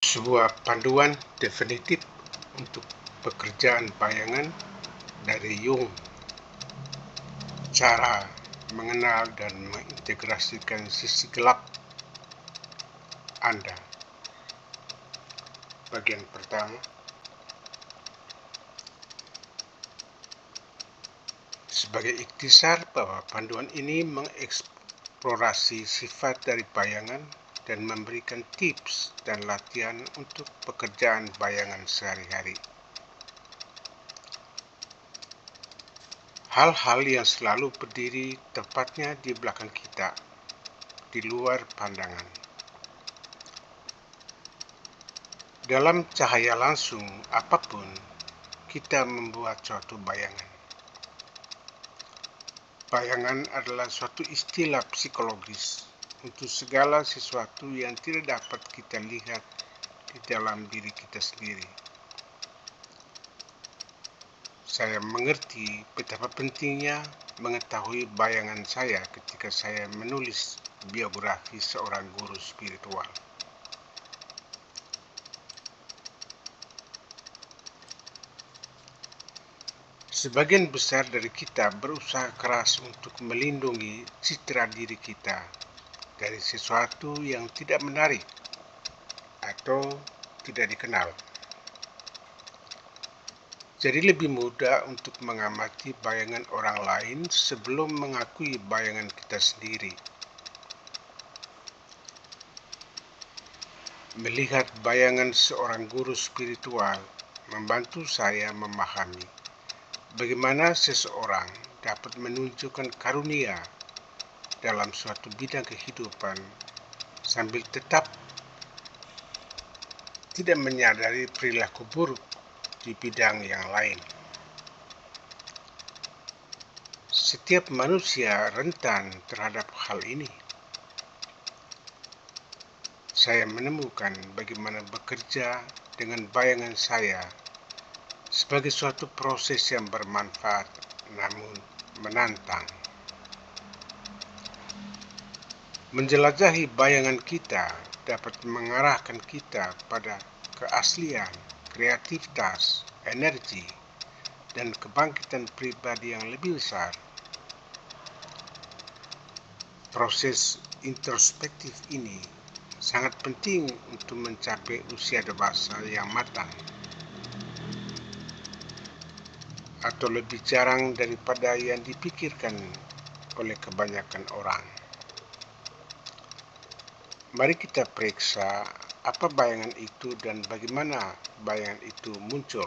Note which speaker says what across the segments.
Speaker 1: Sebuah panduan definitif untuk pekerjaan bayangan dari Jung. Cara mengenal dan mengintegrasikan sisi gelap Anda. Bagian pertama, sebagai ikhtisar bahwa panduan ini mengeksplorasi sifat dari bayangan dan memberikan tips dan latihan untuk pekerjaan bayangan sehari-hari. Hal-hal yang selalu berdiri tepatnya di belakang kita, di luar pandangan. Dalam cahaya langsung apapun, kita membuat suatu bayangan. Bayangan adalah suatu istilah psikologis untuk segala sesuatu yang tidak dapat kita lihat di dalam diri kita sendiri. Saya mengerti betapa pentingnya mengetahui bayangan saya ketika saya menulis biografi seorang guru spiritual. Sebagian besar dari kita berusaha keras untuk melindungi citra diri kita dari sesuatu yang tidak menarik atau tidak dikenal. Jadi lebih mudah untuk mengamati bayangan orang lain sebelum mengakui bayangan kita sendiri. Melihat bayangan seorang guru spiritual membantu saya memahami bagaimana seseorang dapat menunjukkan karunia dalam suatu bidang kehidupan sambil tetap tidak menyadari perilaku buruk di bidang yang lain. Setiap manusia rentan terhadap hal ini. Saya menemukan bagaimana bekerja dengan bayangan saya sebagai suatu proses yang bermanfaat namun menantang. Menjelajahi bayangan kita dapat mengarahkan kita pada keaslian, kreativitas, energi, dan kebangkitan pribadi yang lebih besar. Proses introspektif ini sangat penting untuk mencapai usia dewasa yang matang, atau lebih jarang daripada yang dipikirkan oleh kebanyakan orang. Mari kita periksa apa bayangan itu dan bagaimana bayangan itu muncul.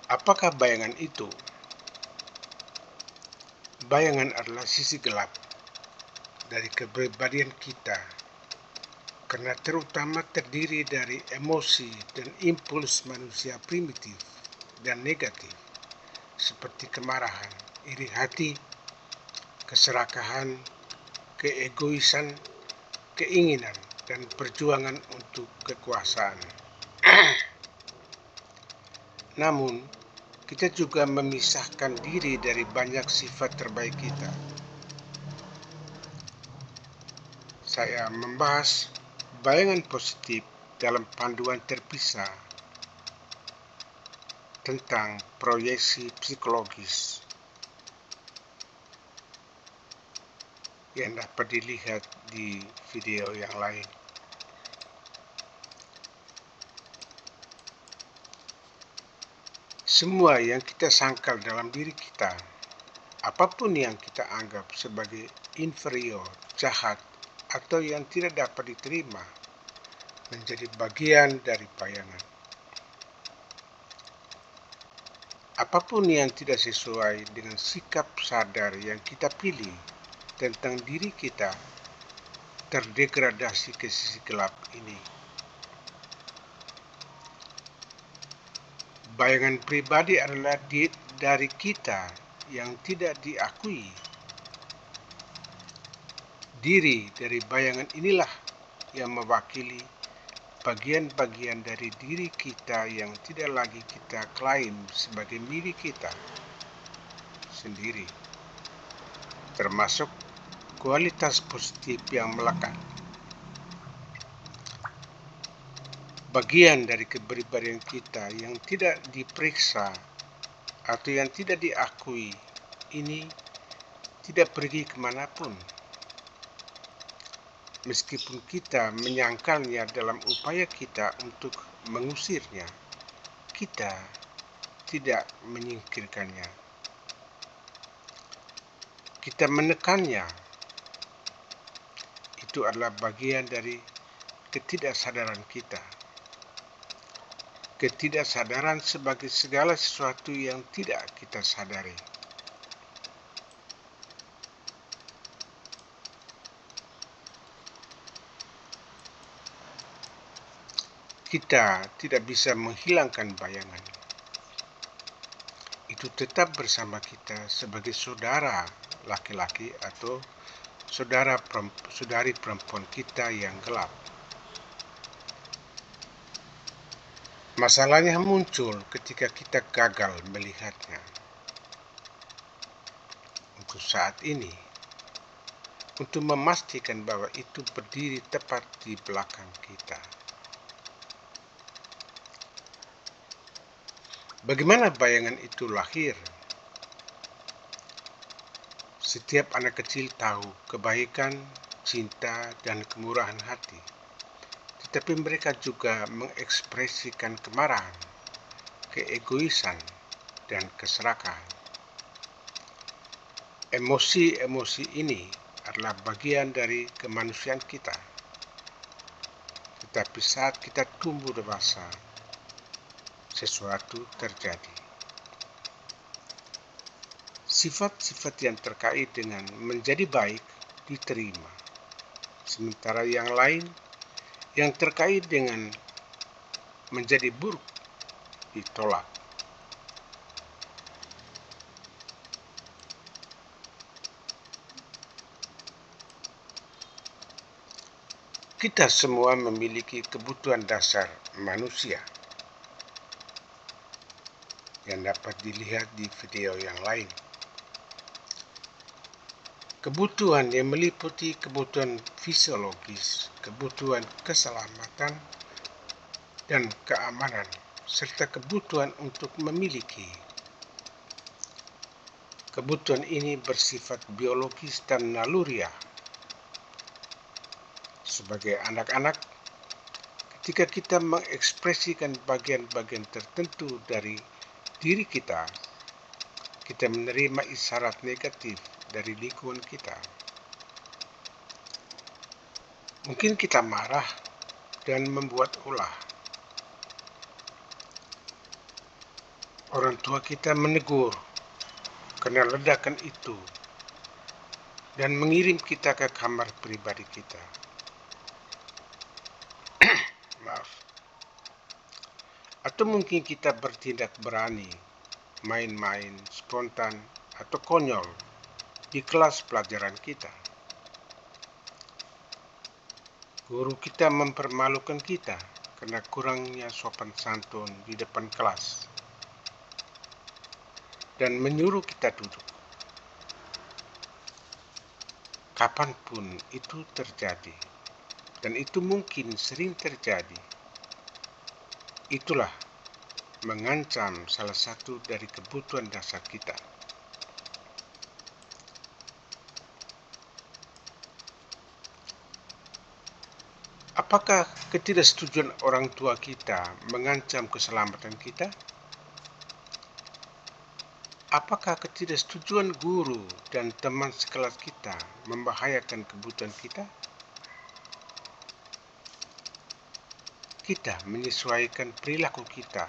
Speaker 1: Apakah bayangan itu? Bayangan adalah sisi gelap dari kepribadian kita, karena terutama terdiri dari emosi dan impuls manusia primitif dan negatif, seperti kemarahan, iri hati, keserakahan, keegoisan, keinginan, dan perjuangan untuk kekuasaan. Namun, kita juga memisahkan diri dari banyak sifat terbaik kita. Saya membahas bayangan positif dalam panduan terpisah tentang proyeksi psikologis yang dapat dilihat di video yang lain. Semua yang kita sangkal dalam diri kita, apapun yang kita anggap sebagai inferior, jahat, atau yang tidak dapat diterima, menjadi bagian dari bayangan. Apapun yang tidak sesuai dengan sikap sadar yang kita pilih tentang diri kita, terdegradasi ke sisi gelap ini. Bayangan pribadi adalah dari kita yang tidak diakui. Diri dari bayangan inilah yang mewakili bagian-bagian dari diri kita yang tidak lagi kita klaim sebagai milik kita sendiri, termasuk kualitas positif yang melekat. Bagian dari kepribadian kita yang tidak diperiksa atau yang tidak diakui ini tidak pergi kemanapun. Meskipun kita menyangkalnya dalam upaya kita untuk mengusirnya, kita tidak menyingkirkannya. Kita menekannya. Itu adalah bagian dari ketidaksadaran kita. Ketidaksadaran sebagai segala sesuatu yang tidak kita sadari. Kita tidak bisa menghilangkan bayangan. Itu tetap bersama kita sebagai saudara laki-laki atau saudari perempuan kita yang gelap. Masalahnya muncul ketika kita gagal melihatnya. Untuk saat ini, untuk memastikan bahwa itu berdiri tepat di belakang kita. Bagaimana bayangan itu lahir? Setiap anak kecil tahu kebaikan, cinta, dan kemurahan hati. Tetapi mereka juga mengekspresikan kemarahan, keegoisan, dan keserakahan. Emosi-emosi ini adalah bagian dari kemanusiaan kita. Tetapi saat kita tumbuh dewasa, sesuatu terjadi. Sifat-sifat yang terkait dengan menjadi baik diterima, sementara yang lain yang terkait dengan menjadi buruk ditolak. Kita semua memiliki kebutuhan dasar manusia yang dapat dilihat di video yang lain. Kebutuhan yang meliputi kebutuhan fisiologis, kebutuhan keselamatan dan keamanan, serta kebutuhan untuk memiliki. Kebutuhan ini bersifat biologis dan naluriah. Sebagai anak-anak, ketika kita mengekspresikan bagian-bagian tertentu dari diri kita, kita menerima isyarat negatif dari lingkungan kita. Mungkin kita marah dan membuat ulah. Orang tua kita menegur karena ledakan itu dan mengirim kita ke kamar pribadi kita. Maaf. Atau mungkin kita bertindak berani, main-main, spontan, atau konyol di kelas pelajaran kita. Guru kita mempermalukan kita karena kurangnya sopan santun di depan kelas dan menyuruh kita duduk. Kapanpun itu terjadi, dan itu mungkin sering terjadi. Itulah mengancam salah satu dari kebutuhan dasar kita. Apakah ketidaksetujuan orang tua kita mengancam keselamatan kita? Apakah ketidaksetujuan guru dan teman sekelas kita membahayakan kebutuhan kita? Kita menyesuaikan perilaku kita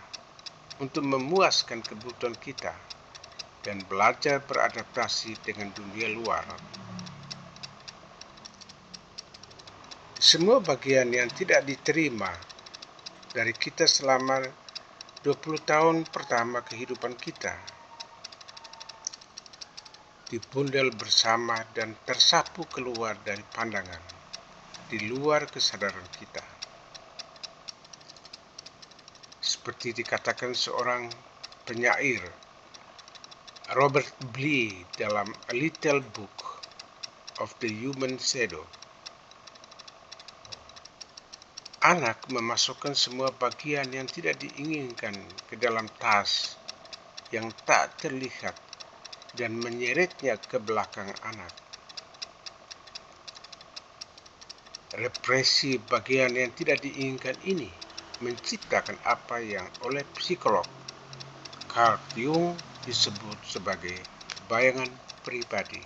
Speaker 1: untuk memuaskan kebutuhan kita dan belajar beradaptasi dengan dunia luar. Semua bagian yang tidak diterima dari kita selama 20 tahun pertama kehidupan kita dibundel bersama dan tersapu keluar dari pandangan, di luar kesadaran kita. Seperti dikatakan seorang penyair, Robert Bly, dalam A Little Book, of the human shadow. Anak memasukkan semua bagian yang tidak diinginkan ke dalam tas yang tak terlihat dan menyeretnya ke belakang anak. Represi bagian yang tidak diinginkan ini menciptakan apa yang oleh psikolog Carl Jung disebut sebagai bayangan pribadi.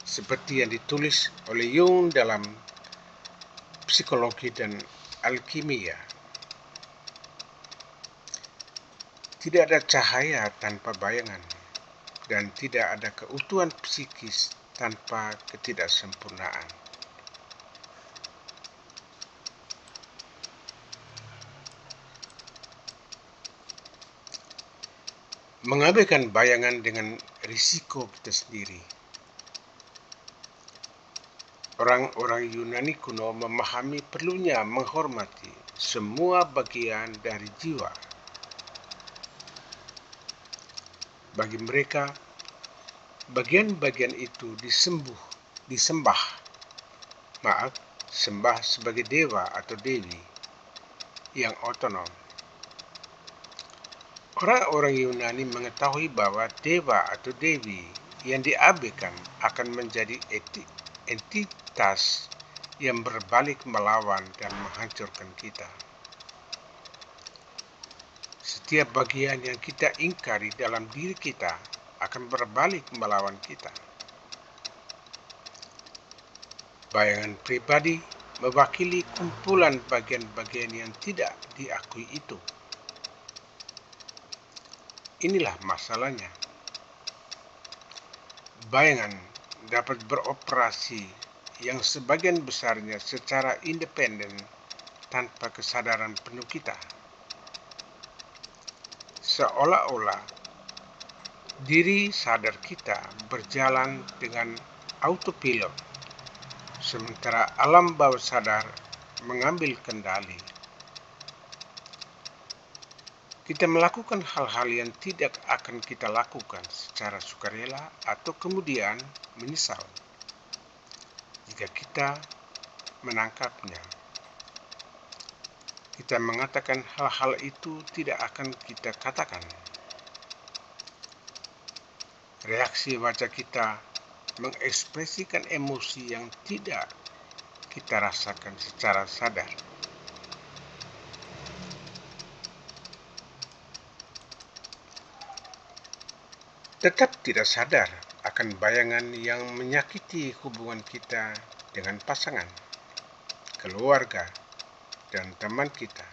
Speaker 1: Seperti yang ditulis oleh Jung dalam Psikologi dan Alkimia, tidak ada cahaya tanpa bayangan, dan tidak ada keutuhan psikis tanpa ketidaksempurnaan. Mengabaikan bayangan dengan risiko kita sendiri. Orang-orang Yunani kuno memahami perlunya menghormati semua bagian dari jiwa. Bagi mereka, bagian-bagian itu disembah sebagai dewa atau dewi yang otonom. Orang-orang Yunani mengetahui bahwa dewa atau dewi yang diabaikan akan menjadi entitas yang berbalik melawan dan menghancurkan kita. Setiap bagian yang kita ingkari dalam diri kita akan berbalik melawan kita. Bayangan pribadi mewakili kumpulan bagian-bagian yang tidak diakui itu. Inilah masalahnya. Bayangan dapat beroperasi yang sebagian besarnya secara independen tanpa kesadaran penuh kita. Seolah-olah diri sadar kita berjalan dengan autopilot, sementara alam bawah sadar mengambil kendali. Kita melakukan hal-hal yang tidak akan kita lakukan secara sukarela atau kemudian menyesal jika kita menangkapnya. Kita mengatakan hal-hal itu tidak akan kita katakan. Reaksi wajah kita mengekspresikan emosi yang tidak kita rasakan secara sadar. Tetap tidak sadar akan bayangan yang menyakiti hubungan kita dengan pasangan, keluarga, dan teman kita.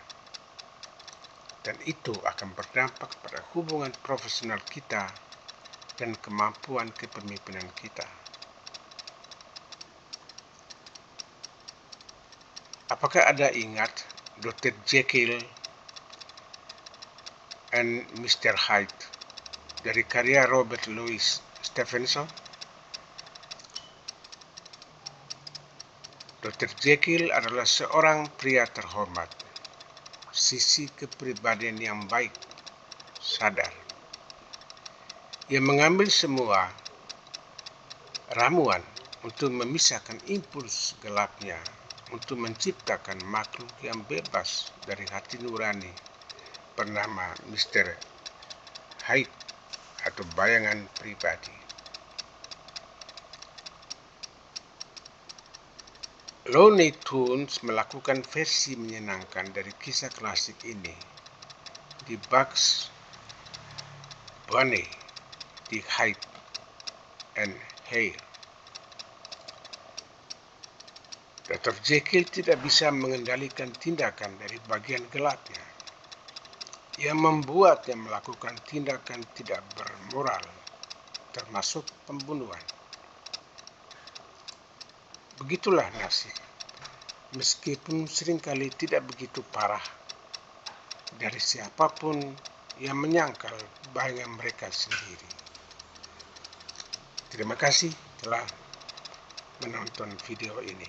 Speaker 1: Dan itu akan berdampak pada hubungan profesional kita dan kemampuan kepemimpinan kita. Apakah Anda ingat Dr. Jekyll and Mr. Hyde dari karya Robert Louis Stevenson? Dr. Jekyll adalah seorang pria terhormat, sisi kepribadian yang baik, sadar. Ia mengambil semua ramuan untuk memisahkan impuls gelapnya, untuk menciptakan makhluk yang bebas dari hati nurani bernama Mr. Hyde atau bayangan pribadi. Looney Tunes melakukan versi menyenangkan dari kisah klasik ini di Bugs Bunny di Hyde and Hare. Dr. Jekyll tidak bisa mengendalikan tindakan dari bagian gelapnya. Ia membuatnya melakukan tindakan tidak bermoral, termasuk pembunuhan. Begitulah nasib, meskipun seringkali tidak begitu parah dari siapapun yang menyangkal bayangan mereka sendiri. Terima kasih telah menonton video ini.